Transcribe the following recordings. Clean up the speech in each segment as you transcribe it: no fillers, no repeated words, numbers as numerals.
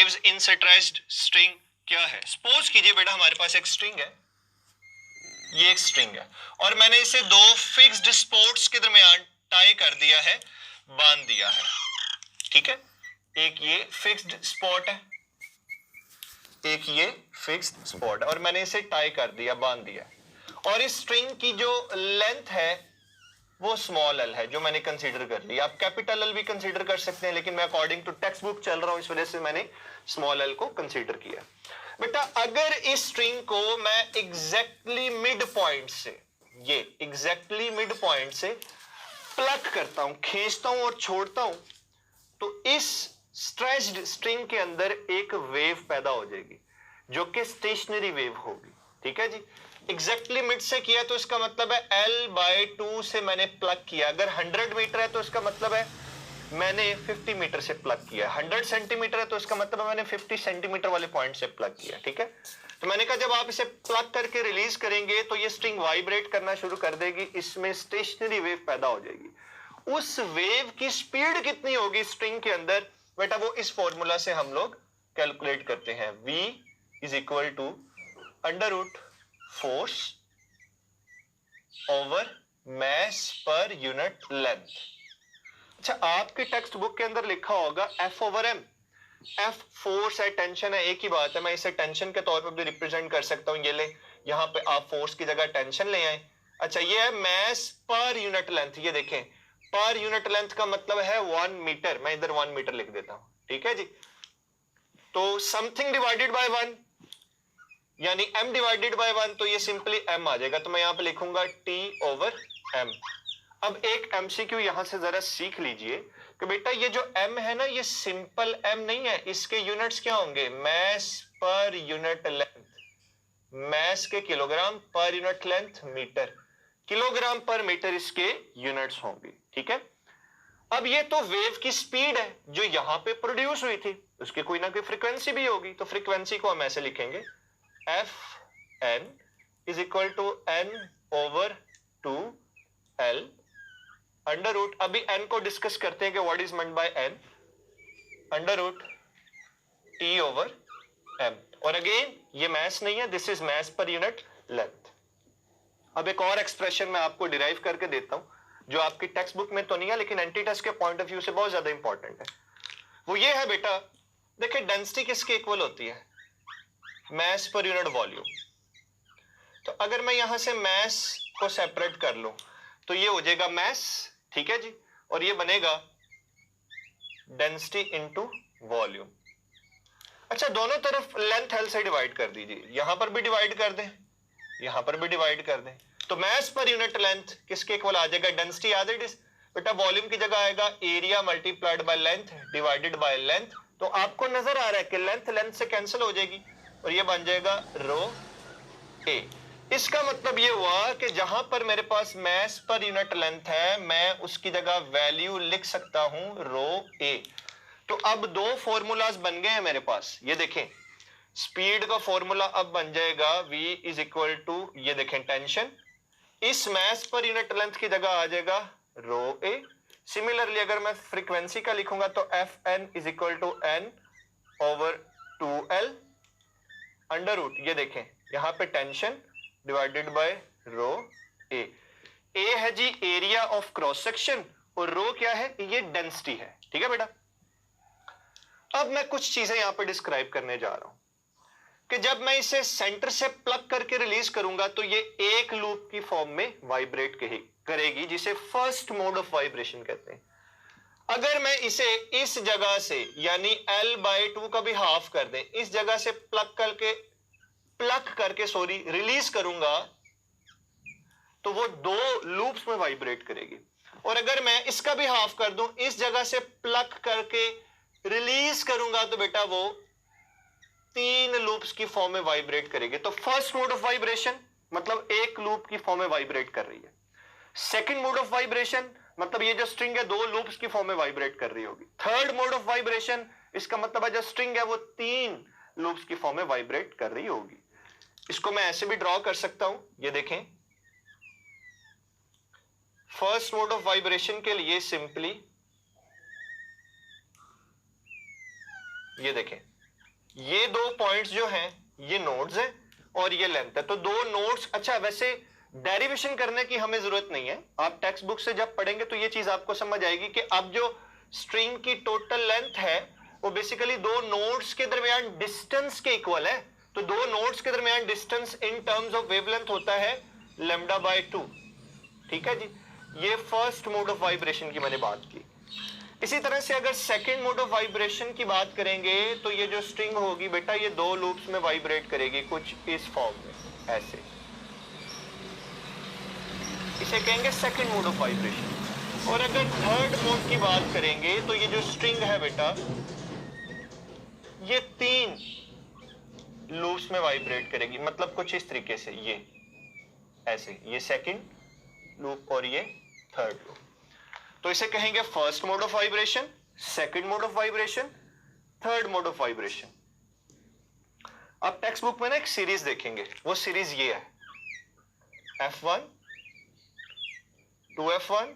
Waves in stretched string क्या है? Suppose कीजिए बेटा हमारे पास एक स्ट्रिंग है, ये एक स्ट्रिंग है और मैंने इसे दो फिक्स्ड स्पॉट्स के दरमियान टाई कर दिया है, बांध दिया है, ठीक है। एक ये फिक्स्ड स्पॉट है, एक ये फिक्स्ड स्पॉट और मैंने इसे टाई कर दिया, बांध दिया। और इस स्ट्रिंग की जो लेंथ है वो स्मॉल एल है, जो मैंने कंसीडर कर लिया। आप कैपिटल एल भी कंसीडर कर सकते हैं, लेकिन मैं अकॉर्डिंग टू टेक्स्ट बुक चल रहा हूं, इस वजह से मैंने स्मॉल एल को कंसीडर किया। बेटा अगर इस स्ट्रिंग को मैं एग्जैक्टली मिड पॉइंट से, ये एग्जैक्टली मिड पॉइंट से प्लग करता हूं, खींचता हूं और छोड़ता हूं, तो इस स्ट्रेच्ड स्ट्रिंग के अंदर एक वेव पैदा हो जाएगी जो कि स्टेशनरी वेव होगी, ठीक है जी। एग्जैक्टली मिड से किया तो इसका मतलब है L/2 से मैंने प्लग किया। अगर 100 मीटर है तो इसका मतलब है मैंने 50 मीटर से प्लग किया। 100 सेंटीमीटर है तो इसका मतलब है मैंने 50 सेंटीमीटर वाले पॉइंट से प्लग किया, ठीक है। तो मैंने कहा जब आप इसे प्लग करके रिलीज करेंगे तो ये स्ट्रिंग वाइब्रेट करना शुरू कर देगी, इसमें स्टेशनरी वेव पैदा हो जाएगी। उस वेव की स्पीड कितनी होगी स्ट्रिंग के अंदर, बेटा वो इस फॉर्मूला से हम लोग कैलकुलेट करते हैं। V is equal to under root force over mass per unit length. अच्छा, आपके टेक्स्ट बुक के अंदर लिखा होगा F/m। F फोर्स है, टेंशन है, एक ही बात है। मैं इसे टेंशन के तौर पर भी रिप्रेजेंट कर सकता हूं। ये ले, यहां पे आप फोर्स की जगह टेंशन ले आए। अच्छा, ये है मास पर यूनिट लेंथ। ये देखें, पर यूनिट लेंथ का मतलब है 1 मीटर। मैं इधर 1 मीटर लिख देता हूं, ठीक है जी। तो समथिंग डिवाइडेड बाय 1 यानी m डिवाइडेड बाय 1, तो ये सिंपली m आ जाएगा। तो मैं यहां पे लिखूंगा T/m। अब एक MCQ यहां से जरा सीख लीजिए कि बेटा ये जो m है ना, ये सिंपल m नहीं है, इसके यूनिट्स क्या होंगे? मास पर यूनिट लेंथ। मास के kilogram, per unit length metre, kilogram per metre इसके यूनिट्स होंगे, ठीक है। अब ये तो वेव की स्पीड है जो यहां पे प्रोड्यूस हुई थी, उसकी कोई ना कोई फ्रीक्वेंसी भी होगी। तो फ्रीक्वेंसी को हम ऐसे लिखेंगे Fn is equal to n/2l under root, अभी n को डिस्कस करते हैं कि what is meant by n, under root T/m। और अगेन ये मास नहीं है, this is mass per unit length. अब एक और एक्सप्रेशन मैं आपको डिराइव करके देता हूं जो आपकी टेक्स्ट बुक में तो नहीं है, लेकिन एंटी टेस्ट के पॉइंट ऑफ व्यू से बहुत ज्यादा इंपॉर्टेंट है। वो ये है बेटा, देखिए डेंसिटी किसके इक्वल होती है? मास पर यूनिट वॉल्यूम। तो अगर मैं यहां से मास को सेपरेट कर लूं तो ये हो जाएगा मास, ठीक है जी, और ये बनेगा डेंसिटी इनटू वॉल्यूम। अच्छा, दोनों तरफ लेंथ एल से डिवाइड कर दीजिए, यहां पर भी डिवाइड कर दें, यहां पर भी डिवाइड कर दें, तो मास पर यूनिट लेंथ किसके इक्वल आ जाएगा? Density as it is. बेटा वॉल्यूम की जगह आएगा area multiplied by length divided by length. तो आपको नजर आ रहा है कि लेंथ लेंथ से कैंसिल हो जाएगी और ये बन जाएगा रो ए। इसका मतलब ये हुआ कि जहां पर मेरे पास मास पर यूनिट लेंथ है, मैं उसकी जगह वैल्यू लिख सकता हूं रो ए। तो अब दो फॉर्मूलाज बन गए हैं मेरे पास। ये देखें, स्पीड का फॉर्मूला अब बन जाएगा V इज इक्वल टू, ये देखें टेंशन, इस मास पर यूनिट लेंथ की जगह आ जाएगा रो ए। सिमिलरली अगर मैं फ्रीक्वेंसी का लिखूंगा तो Fn is equal to n/2l under root, ये देखें यहां पे tension divided by rho A. A है जी एरिया ऑफ क्रॉस सेक्शन और रो क्या है? ये डेंसिटी है, ठीक है बेटा। अब मैं कुछ चीजें यहां पे डिस्क्राइब करने जा रहा हूं कि जब मैं इसे सेंटर से प्लग करके रिलीज करूंगा तो ये एक लूप की फॉर्म में वाइब्रेट करेगी, जिसे फर्स्ट मोड ऑफ वाइब्रेशन कहते हैं। अगर मैं इसे इस जगह से यानी L/2 का भी हाफ कर दें, इस जगह से प्लग करके रिलीज करूंगा तो वो दो लूप्स में वाइब्रेट करेगी। और अगर मैं इसका भी हाफ कर दूं, इस जगह से प्लग करके रिलीज करूंगा तो बेटा वो 3 लूप्स की फॉर्म में वाइब्रेट करेगी। तो फर्स्ट मोड ऑफ वाइब्रेशन मतलब एक लूप की फॉर्म में वाइब्रेट कर रही है। सेकंड मोड ऑफ वाइब्रेशन मतलब ये जो स्ट्रिंग है 2 लूप्स की फॉर्म में वाइब्रेट कर रही होगी। थर्ड मोड ऑफ वाइब्रेशन, इसका मतलब है जो स्ट्रिंग है वो 3 लूप्स की फॉर्म में वाइब्रेट कर रही होगी। इसको मैं ऐसे भी ड्रॉ कर सकता हूं, ये देखें। फर्स्ट मोड ऑफ वाइब्रेशन के लिए सिंपली ये देखें, ये दो पॉइंट्स जो हैं ये नोड्स हैं और ये लेंथ है, तो दो नोड्स। अच्छा वैसे डेरिवेशन करने की हमें जरूरत नहीं है, आप टेक्स्ट बुक से जब पढ़ेंगे तो ये चीज आपको समझ आएगी कि अब जो स्ट्रिंग की टोटल लेंथ है वो बेसिकली दो नोड्स के दरमियान डिस्टेंस के इक्वल है। तो दो नोड्स के दरमियान distance in terms of wavelength होता है लैम्डा बाय 2। ठीक है जी, ये फर्स्ट मोड ऑफ वाइब्रेशन की मैंने बात की। इसी तरह से अगर सेकंड मोड ऑफ वाइब्रेशन की बात करेंगे तो ये जो स्ट्रिंग होगी बेटा ये दो लूप्स में वाइब्रेट करेगी कुछ इस फॉर्म में, ऐसे। इसे कहेंगे सेकंड मोड ऑफ वाइब्रेशन। और अगर थर्ड मोड की बात करेंगे तो ये जो स्ट्रिंग है बेटा ये तीन लूप्स में वाइब्रेट करेगी, मतलब कुछ इस तरीके से, ये ऐसे, ये सेकंड लूप और ये थर्ड लूप। तो इसे कहेंगे first mode of vibration, second mode of vibration, third mode of vibration. अब टेक्स्ट बुक में ना एक सीरीज देखेंगे, वो सीरीज ये है F1 2F1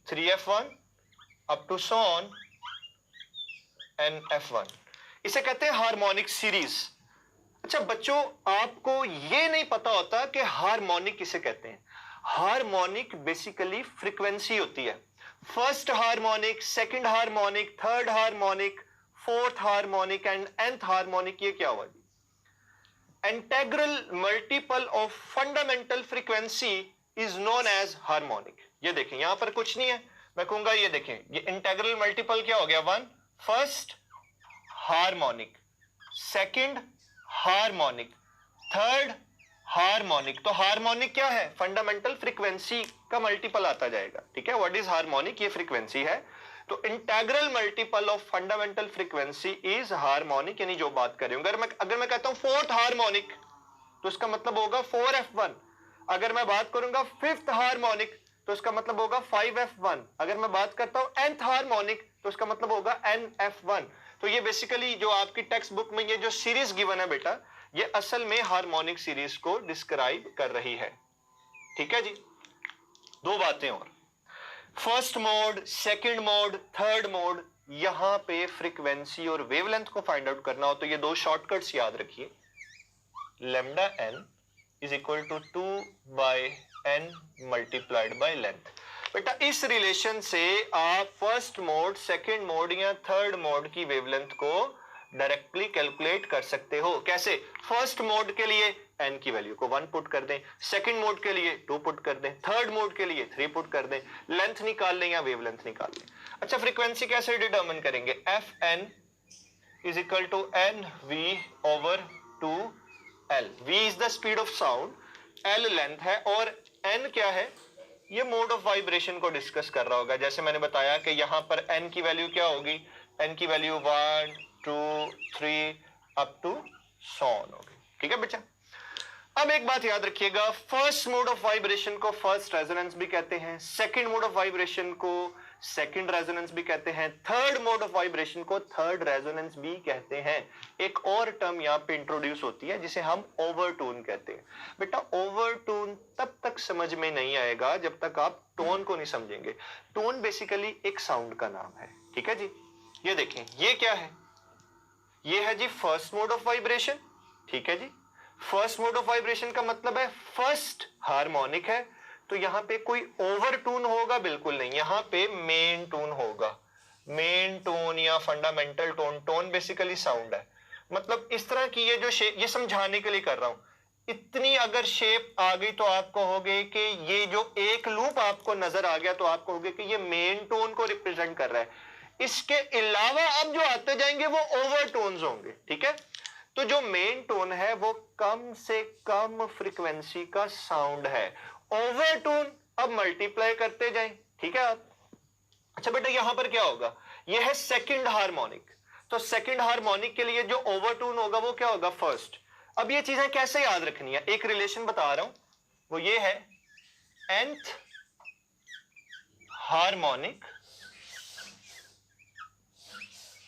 3F1 up to so on and F1। इसे कहते हैं हार्मोनिक सीरीज। अच्छा बच्चों, आपको ये नहीं पता होता कि हार्मोनिक किसे कहते हैं। हार्मोनिक बेसिकली फ्रीक्वेंसी होती है। First harmonic, second harmonic, third harmonic, fourth harmonic and nth harmonic, ये क्या हुआ जी? Integral multiple of fundamental frequency is known as harmonic. ये देखें यहां पर कुछ नहीं है, मैं कहूंगा ये देखें, ये इंटीग्रल मल्टीपल क्या हो गया? 1 first harmonic, second harmonic, third harmonic. तो हार्मोनिक क्या है? फंडामेंटल फ्रीक्वेंसी का मल्टीपल आता जाएगा। ठीक है, व्हाट इज हार्मोनिक? ये फ्रीक्वेंसी है। तो integral multiple of fundamental frequency is harmonic, यानी जो बात कर रही हूं। अगर मैं कहता हूं फोर्थ हार्मोनिक तो इसका मतलब होगा 4F1। अगर मैं बात करूंगा फिफ्थ हार्मोनिक तो इसका मतलब होगा 5F1। अगर मैं बात करता हूं nth हार्मोनिक तो इसका मतलब होगा nF1। तो ये बेसिकली जो आपकी टेक्स्ट बुक में ये जो सीरीज गिवन है बेटा, ये असल में हार्मोनिक सीरीज को डिस्क्राइब कर रही है। ठीक है जी, दो बातें और, first mode, second mode, third mode. यहां पे फ्रीक्वेंसी और वेवलेंथ को फाइंड आउट करना हो तो ये दो शॉर्टकट्स याद रखिए। Lambda n is equal to 2 by n multiplied by length. बेटा इस रिलेशन से आप फर्स्ट मोड, सेकंड मोड या थर्ड मोड की वेवलेंथ को डायरेक्टली कैलकुलेट कर सकते हो। कैसे? फर्स्ट मोड के लिए n की वैल्यू को 1 पुट कर दें, सेकंड मोड के लिए 2 पुट कर दें, थर्ड मोड के लिए 3 पुट कर दें, लेंथ निकाल लें या वेवलेंथ निकाल लें। अच्छा फ्रीक्वेंसी कैसे डिटरमिन करेंगे? Fn is equal to nv over 2l। v is the speed of sound, l length है और n क्या है? ये मोड ऑफ वाइब्रेशन को डिस्कस कर रहा होगा। जैसे मैंने बताया कि यहां पर n की वैल्यू क्या होगी? n की value 1 2 3 up to so on होगी। ठीक है बच्चा, अब एक बात याद रखिएगा, फर्स्ट मोड ऑफ वाइब्रेशन को फर्स्ट रेजोनेंस भी कहते हैं, सेकंड मोड ऑफ वाइब्रेशन को सेकंड रेजोनेंस भी कहते हैं, थर्ड मोड ऑफ वाइब्रेशन को थर्ड रेजोनेंस भी कहते हैं। एक और टर्म यहां पे इंट्रोड्यूस होती है जिसे हम ओवरटोन कहते हैं। बेटा ओवरटोन तब तक समझ में नहीं आएगा जब तक आप टोन को नहीं समझेंगे। टोन बेसिकली एक साउंड का नाम है। ठीक है जी, ये देखें, ये क्या है? ये है जी फर्स्ट मोड ऑफ वाइब्रेशन। ठीक है जी, फर्स्ट मोड ऑफ वाइब्रेशन का मतलब है फर्स्ट हार्मोनिक है, तो यहां पे कोई ओवर टून होगा? बिल्कुल नहीं, यहां पे मेन टून होगा। मेन टोन या fundamental tone, tone basically sound है। मतलब इस तरह की ये जो शेप, ये समझाने के लिए कर रहा हूं, इतनी अगर शेप आ गई तो आप कहोगे कि ये जो एक लूप आपको नजर आ गया तो आप कहोगे कि ये मेन टोन को रिप्रेजेंट कर रहा है। इसके अलावा अब जो आते जाएंगे वो ओवरटोन्स होंगे। ठीक है, तो जो मेन टोन है वो कम से कम फ्रीक्वेंसी का साउंड है। ओवरटोन अब मल्टीप्लाई करते जाएं। ठीक है आप, अच्छा बेटा यहां पर क्या होगा? ये है सेकंड हार्मोनिक, तो सेकंड हार्मोनिक के लिए जो ओवरटोन होगा वो क्या होगा? फर्स्ट। अब ये चीजें कैसे याद रखनी है? एक रिलेशन बता रहा हूं, वो ये है nth harmonic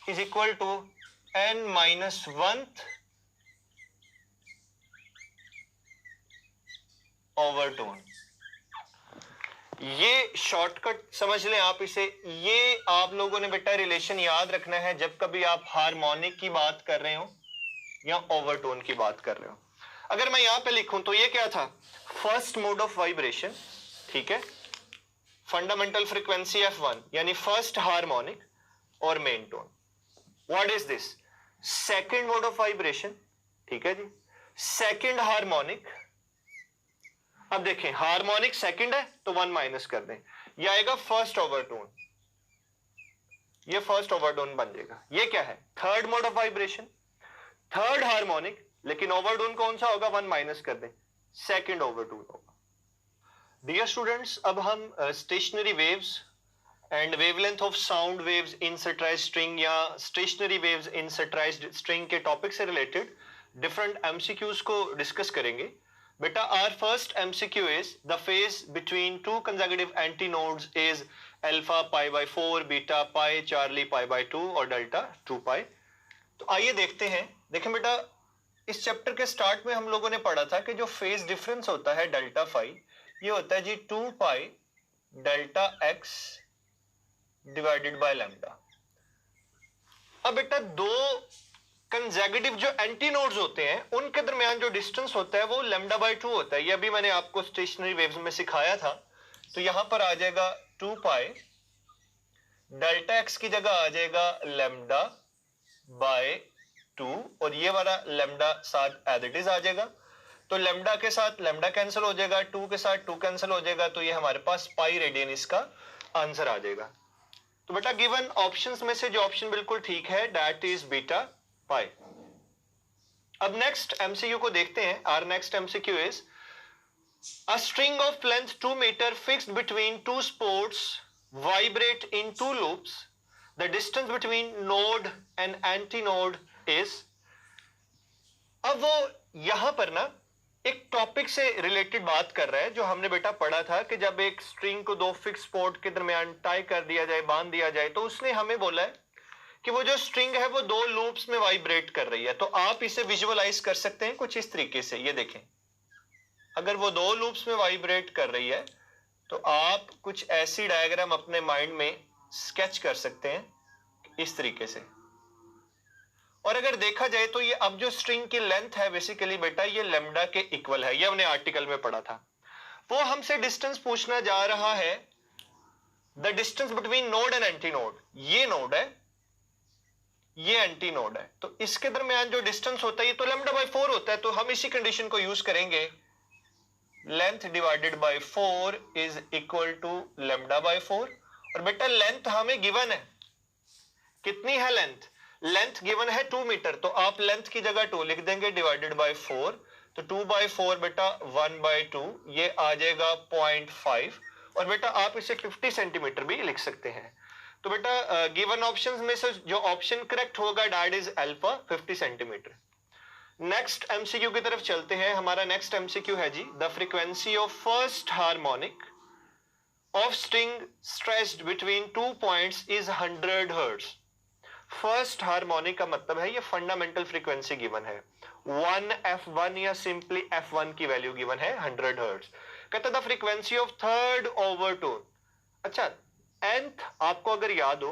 is equal to n-1th overtone. ये शॉर्टकट समझ लें आप इसे। ये आप लोगों ने बेटा रिलेशन याद रखना है जब कभी आप हार्मोनिक की बात कर रहे हो या ओवरटोन की बात कर रहे हो। अगर मैं यहां पे लिखूं तो ये क्या था, फर्स्ट मोड ऑफ वाइब्रेशन, ठीक है, फंडामेंटल फ्रीक्वेंसी F1 यानी फर्स्ट हार्मोनिक और main tone. What is this, second mode of vibration, ठीक है जी, सेकंड हार्मोनिक। अब देखें हार्मोनिक सेकंड है तो 1 माइनस कर दें, यह आएगा फर्स्ट ओवरटोन, ये फर्स्ट ओवरटोन बन जाएगा। ये क्या है, third mode of vibration, third harmonic, लेकिन ओवरटोन कौन सा होगा, 1 माइनस कर दें, सेकंड ओवरटोन होगा। डियर स्टूडेंट्स, अब हम stationary waves and wavelength of sound waves in stretched string या stationary waves in stretched string के टॉपिक से रिलेटेड डिफरेंट एमसीक्यूज को डिस्कस करेंगे। बेटा our first MCQ is the phase between two consecutive antinodes is alpha pi by 4, beta pi, charlie pi by 2 और delta 2 pi। तो आइए देखते हैं। देखें बेटा, इस चैप्टर के स्टार्ट में हम लोगों ने पढ़ा था कि जो फेज डिफरेंस होता है डेल्टा फाई, ये होता है जी 2 pi delta x divided by lambda. अब बेटा दो कंसेक्यूटिव जो एंटीनोड्स होते हैं उनके दरमियान जो डिस्टेंस होता है वो लैम्डा बाय 2 होता है। ये अभी मैंने आपको स्टेशनरी वेव्स में सिखाया था। तो यहां पर आ जाएगा 2 पाई, डेल्टा एक्स की जगह आ जाएगा लैम्डा बाय 2 और ये वाला लैम्डा साथ एज इट इज आ जाएगा। तो लैम्डा के साथ लैम्डा कैंसिल हो जाएगा, 2 के साथ 2 कैंसिल हो जाएगा, तो ये हमारे पास पाई रेडियन इसका आंसर आ जाएगा। तो बेटा गिवन ऑप्शंस में से जो ऑप्शन बिल्कुल ठीक है दैट इज बीटा पाई। अब नेक्स्ट एमसीक्यू को देखते हैं। Our next MCQ is a string of length 2 metre fixed between two sports vibrate in 2 loops, the distance between node and anti node is. अब वो यहां पर ना एक टॉपिक से रिलेटेड बात कर रहा है जो हमने बेटा पढ़ा था कि जब एक स्ट्रिंग को दो फिक्स स्पोर्ट के दरमियान टाई कर दिया जाए, बांध दिया जाए, तो उसने हमें बोला है कि वो जो स्ट्रिंग है वो 2 लूप्स में वाइब्रेट कर रही है। तो आप इसे विजुअलाइज कर सकते हैं कुछ इस तरीके से। ये देखें, अगर वो 2 लूप्स में वाइब्रेट कर रही है तो आप कुछ ऐसी डायग्राम अपने माइंड में स्केच कर सकते हैं इस तरीके से। और अगर देखा जाए तो ये अब जो स्ट्रिंग की लेंथ है बेसिकली बेटा ये लैम्डा के इक्वल है, ये हमने आर्टिकल में पढ़ा था। वो हमसे डिस्टेंस पूछना जा रहा है, the distance between node and anti node. ये नोड है, ये एंटी नोड है, तो इसके दरमियान जो डिस्टेंस होता है ये तो लैम्डा बाय 4 होता है। तो हम इसी कंडीशन को यूज करेंगे, length divided by 4 is equal to lambda by 4। और बेटा लेंथ हमें गिवन है, कितनी है लेंथ, लेंथ गिवन है 2 मीटर, तो आप लेंथ की जगह 2 लिख देंगे डिवाइडेड बाय 4। तो 2 बाय 4 बेटा 1 बाय 2, ये आ जाएगा 0.5। और बेटा आप इसे 50 सेंटीमीटर भी लिख सकते हैं। तो बेटा गिवन ऑप्शंस में से जो ऑप्शन करेक्ट होगा that is alpha 50 centimetre. Next MCQ की तरफ चलते हैं। हमारा नेक्स्ट एमसीक्यू है जी, the frequency of first harmonic of string stretched between 2 points is 100 hertz. First harmonic का मतलब है ये फंडामेंटल फ्रीक्वेंसी गिवन है 1f1 या सिंपली f1 की वैल्यू गिवन है 100 हर्ट्ज। कहता the frequency of third overtone. अच्छा, nth आपको अगर याद हो,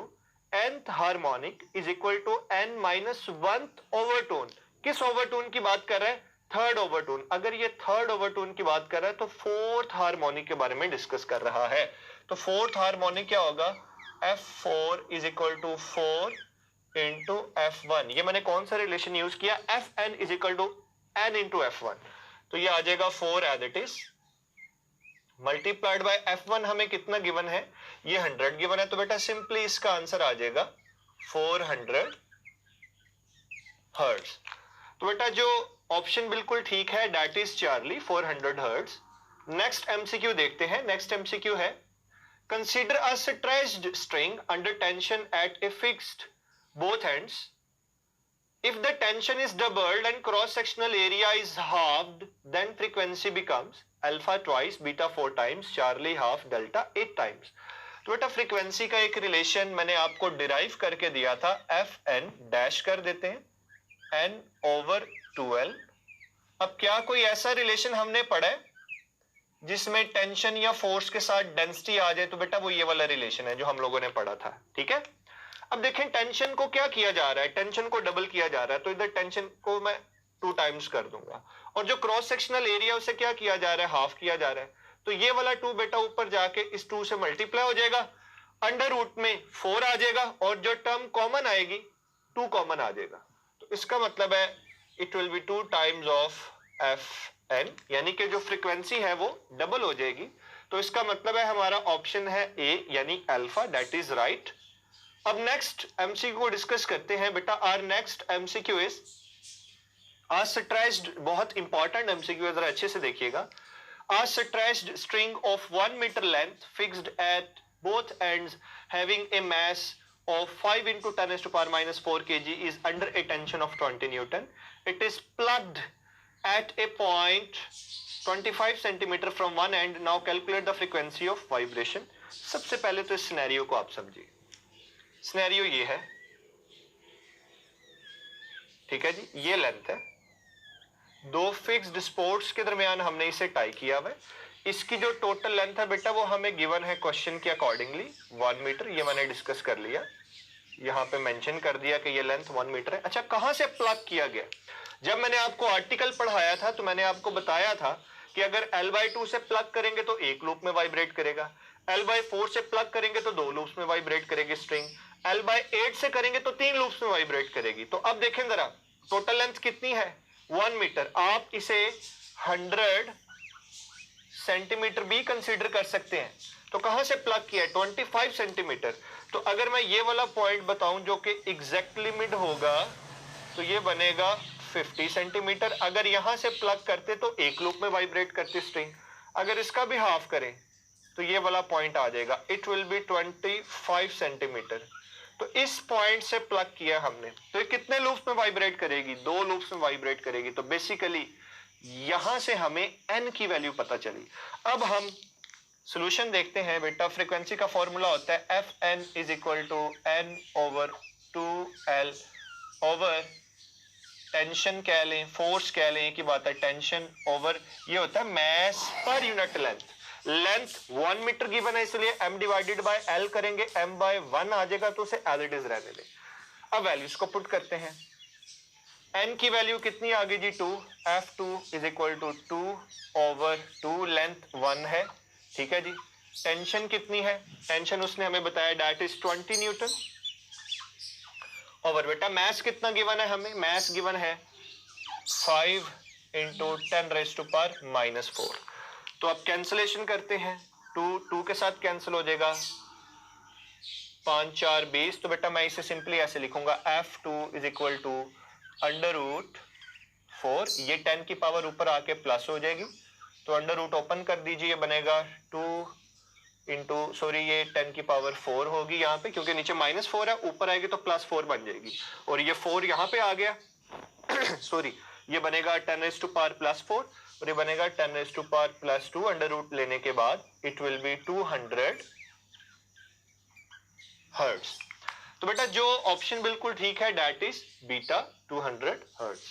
nth harmonic is equal to n minus 1th overtone. किस ओवरटोन की बात कर रहा है, थर्ड ओवरटोन। अगर ये थर्ड ओवरटोन की बात कर रहा है तो फोर्थ हार्मोनिक के बारे में डिस्कस कर रहा है। तो फोर्थ हार्मोनिक क्या होगा, f4 is equal to 4 into f1। ये मैंने कौन सा रिलेशन यूज किया, fn is equal to n into f1। तो ये आ जाएगा 4 as it is multiplied by f1 हमें कितना गिवन है, ये 100 गिवन है। तो बेटा सिंपली इसका आंसर आ जाएगा 400 हर्ट्ज। तो बेटा जो ऑप्शन बिल्कुल ठीक है that is Charlie 400 hertz. Next MCQ देखते हैं। नेक्स्ट एमसीक्यू है, consider a stretched string under tension eight a fixed both ends. If the tension is doubled and cross-sectional area is halved, then frequency becomes alpha twice, beta 4 times, charlie half, delta 8 times. तो बेटा frequency का एक relation मैंने आपको derive करके दिया था, fn dash कर देते हैं n over 2l। अब क्या कोई ऐसा रिलेशन हमने पढ़ा है जिसमें टेंशन या फोर्स के साथ डेंसिटी आ जाए, तो बेटा वो ये वाला रिलेशन है जो हम लोगों ने पढ़ा था, ठीक है। अब देखें टेंशन को क्या किया जा रहा है, टेंशन को डबल किया जा रहा है, तो इधर टेंशन को मैं 2 टाइम्स कर दूंगा, और जो क्रॉस सेक्शनल एरिया उसे क्या किया जा रहा है, हाफ किया जा रहा है, तो ये वाला 2 बेटा ऊपर जाके इस 2 से मल्टीप्लाई हो जाएगा, अंडर रूट में 4 आ जाएगा, और जो टर्म कॉमन आएगी 2 कॉमन आ जाएगा, तो इसका मतलब है it will be 2 times of F N, यानी कि जो फ्रीक्वेंसी है वो डबल हो जाएगी। तो इसका मतलब है हमारा ऑप्शन है ए यानी अल्फा, दैट इज राइट। अब नेक्स्ट एमसीक्यू को डिस्कस करते हैं बेटा। Our next MCQ is a stretched, बहुत इंपॉर्टेंट एमसीक्यू है, जरा अच्छे से देखिएगा। A stretched string of 1 metre length fixed at both ends having a mass of 5 into 10 raised to power minus 4 kg is under a tension of 20 Newton. It is plugged at a point 25 centimeter from one end. Now calculate the frequency of vibration. सबसे पहले तो इस scenario को आप समझिए। Scenario ये है, ठीक है जी, ये लेंथ है, 2 फिक्स्ड स्पोर्ट्स के दरमियान हमने इसे टाई किया हुआ है। इसकी जो टोटल लेंथ है बेटा वो हमें गिवन है क्वेश्चन के अकॉर्डिंगली 1 मीटर, ये मैंने डिस्कस कर लिया, यहां पे मेंशन कर दिया कि ये लेंथ 1 मीटर है। अच्छा, कहां से प्लग किया गया? जब मैंने आपको आर्टिकल पढ़ाया था तो मैंने आपको बताया था कि अगर L/2 से प्लग करेंगे तो 1 लूप में वाइब्रेट करेगा, L/4 से प्लग करेंगे तो 2 लूप्स में वाइब्रेट करेगी स्ट्रिंग, L/8 से करेंगे तो 3 लूप्स में वाइब्रेट करेगी। तो अब देखें जरा, टोटल लेंथ कितनी है? 1 मीटर। आप इसे 100 सेंटीमीटर भी कंसीडर कर सकते हैं। तो कहां से प्लग किया है? 25 सेंटीमीटर। तो अगर मैं ये वाला पॉइंट बताऊं जो कि एग्जैक्टली मिड होगा, तो ये बनेगा 50 सेंटीमीटर। अगर यहां से प्लग करते तो 1 लूप में वाइब्रेट करती स्ट्रिंग, अगर इसका भी हाफ करें तो ये वाला पॉइंट आ जाएगा, इट विल बी 25 सेंटीमीटर। तो इस पॉइंट से प्लग किया हमने, तो ये कितने लूप्स में वाइब्रेट करेगी? 2 लूप्स में वाइब्रेट करेगी। तो बेसिकली यहां से हमें n की वैल्यू पता चली। अब हम सॉल्यूशन देखते हैं बेटा। फ्रीक्वेंसी का फॉर्मूला होता है F N is equal to n over 2l over tension कह लें, फोर्स कह लें, एक ही बात है, टेंशन ओवर ये होता है mass per unit length. Length 1 metre given है, इसलिए m डिवाइडेड बाय l करेंगे, m/1 आ जाएगा, तो उसे एज इट इज रहने दें। अब वैल्यूज को पुट करते हैं। n की वैल्यू कितनी आ गई जी? 2। F2 is equal to 2 over 2, length 1 है, ठीक है जी। टेंशन कितनी है? टेंशन उसने हमें बताया दैट इज 20 न्यूटन ओवर बेटा मैस कितना गिवन है हमें? मैस गिवन है 5 into 10 raised to power minus 4। तो अब कैंसलेशन करते हैं, 2 के साथ कैंसिल हो जाएगा, 5 4 20। तो बेटा मैं इसे सिंपली ऐसे लिखूंगा, F2 is equal to under root 4, ये 10 की पावर ऊपर आके प्लस हो जाएगी, तो अंडर रूट ओपन कर दीजिए, बनेगा 2 इंटू, सॉरी ये 10 की पावर 4 होगी यहाँ पे, क्योंकि नीचे -4 है, ऊपर आएगी तो +4 बन जाएगी, और ये 4 यहाँ पे आ गया सॉरी, ये बनेगा 10 raised to power +4, और ये बनेगा 10 raised to power +2। Under root लेने के बाद इट विल बी 200 हर्ट्ज। तो बेटा जो ऑप्शन बिल्कुल ठीक है, दैट इज बीटा 200 हर्ट्ज।